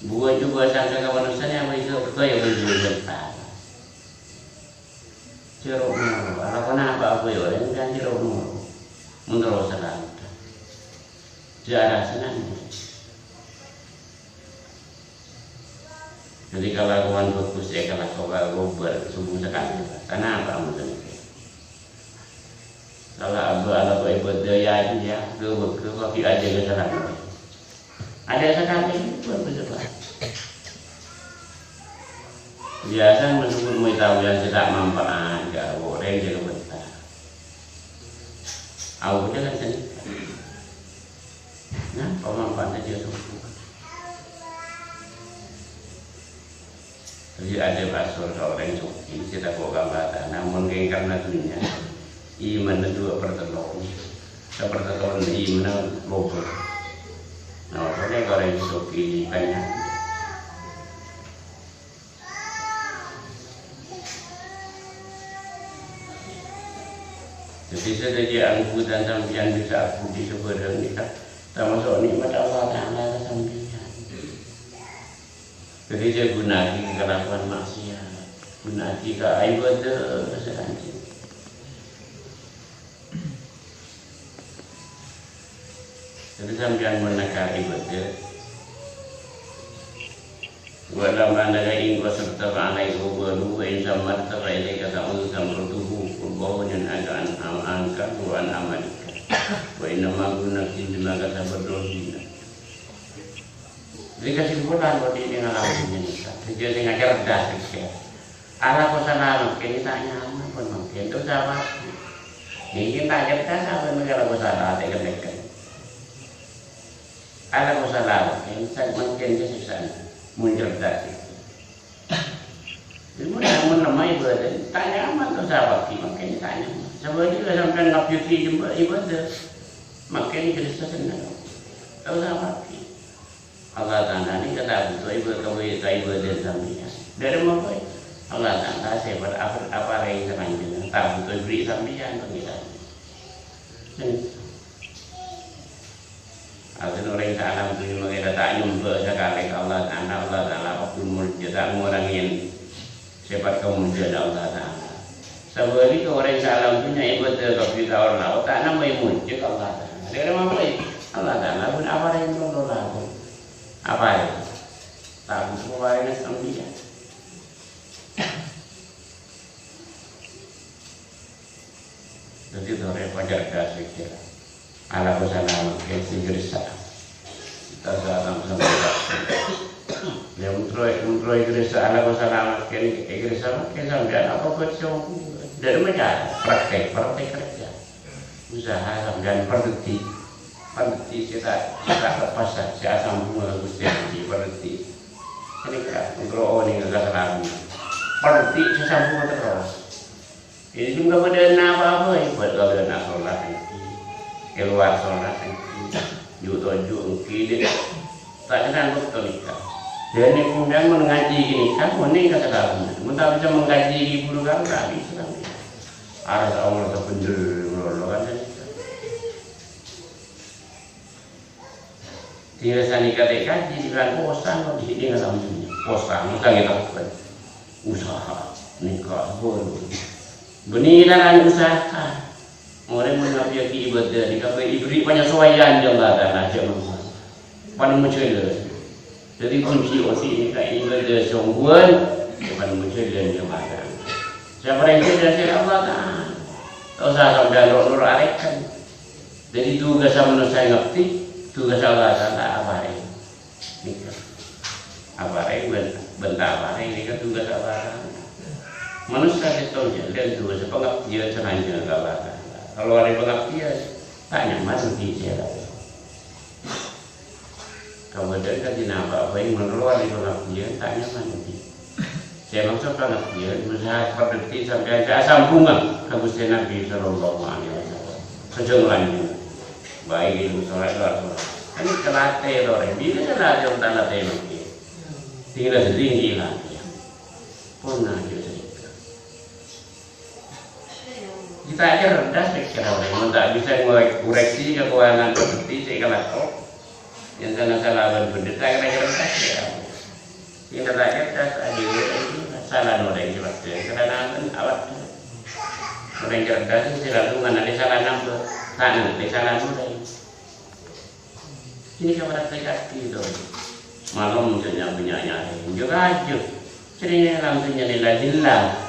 Buat juga sangka kawan usahanya apa itu kaya berjual tak. Cerok nuru, ala kenapa apa ya orang kan cerok nuru, menurut salah. Jarang senang. Jadi kalau kawan fokus ya kalau coba gober subuh sekali, karena apa mungkin? Kalau abu ala ibu daya dia gober ke kaki aja ke sana. Ada sekali pun bercoba. Biasa menurut mereka tahu yang tidak manfaat, gak boleh jaga betah. Aku jangan sini. Nah, pemanfaatnya dia semua. Jadi ada pasal orang suki kita bawa gambar, namun karena dunia iman itu pertolongan, sepertolongan iman gober. Nah, makanya orang suki banyak. Jadi saja angku dan sampian bisa aku di seberang ini kan, termasuk nikmat Allah Taala sampian. Jadi saya gunaki kelakuan maksiat, gunaki ke ibadah selanjutnya. Jadi sampian menakar ibadah. Walau mana yang kau serta alai kau baru, insya Allah terai kata untuk samrutuhu, kurbauan agan angkat buan amalika. Wa inna ma gunakin lima kata berdosina. Jadi kesimpulan buat ini ngalamin ini. Jadi ngajar cerdas sih. Ala kau salah mungkin tanya apa pun mungkin itu jawab. Mungkin tak cerdas apa negara kau salah tekan. Ala kau salah mungkin kesusahan. Muncul tadi. Jadi mana namai ibadah, tanya amat tu sahabat, makanya tanya. Sebab dia sampai ngaputi jumpa ibadah, makanya Kristus senang. Tahu sahabat. Allah Taala ni kata betul ibadah sambian. Dari mana? Allah Taala sebab apa yang selanjutnya, tak betul beri sambian pengiran. Akan orang Taala tu mengira tak jumpa sekali Allah Taala Abdul Jazak orang yang sepat kemudian Allah Taala. Sebab itu orang Taala punya ibadah tapi tahun lalu tak namai muncul Allah Taala. Dari mana Allah Taala pun apa yang belum lakukan? Apa itu? Tak semua yang sambil. Jadi orang wajar kasih kira. Ala bersama kesi gerisa kita salam sampai ya untuk gerisa ala bersama kesi gerisa sampai apa kecil dari mana praktek kerja usaha sampai produktif kita lepas saya sambung gusti produktif ini kan untuk ini enggak salah produktif saya sambung terus ini juga beda apa buat kalau nak sholat keluar sholat juto kiri tak kenal betul nikah. Dan ini kemudian mengaji ini kan, ini kata dalam. Mentah bisa mengkaji ibu kan tak bisa. Arah Allah terpenjel kan. Tidak sani kata kaji di bulan posan di sini nggak tahu posan kita kita usaha nikah baru. Beniran usaha. Orang mengapiaki ibadah di kafe ibri penyesuaian jangan ada macam mana mencela. Jadi kunci osi ini kayak ibadah sungguhan bukan mencela jangan ada. Siapa yang dari Allah kan? Tahu saya sampai nur arekan. Jadi tugas sama saya ngerti tugas Allah Taala apa ini? Apa ini bentar apa ini kan tugas Allah. Manusia itu dan tugas pengabdian selanjutnya Allah. Kalau ada pengabdian, tak nyaman nanti saya. Kemudian kan dinampak apa yang mengeluar di pengabdian, tak nyaman nanti. Saya maksud pengabdian, berusaha seperti sampai ada sambungan ke Gusti Nabi Sallallahu Alaihi Wasallam. Sejumlahnya, baik itu sholat luar. Ini kelatih orang, bila ada yang tak latih lagi, tinggal setinggi lagi. Punah juga. Kita aja rendah sekira orang, tak bisa mengoreksi kekurangan seperti saya kalau yang salah-salah pendeta kira-kira rendah ya. Kita tak kertas aja salah orang yang waktu karena awak orang cerdas sih lalu mana ada salah nampak kan ada salah orang ini kamar terjadi itu malam munculnya punya juga aja sering langsungnya nilai jelas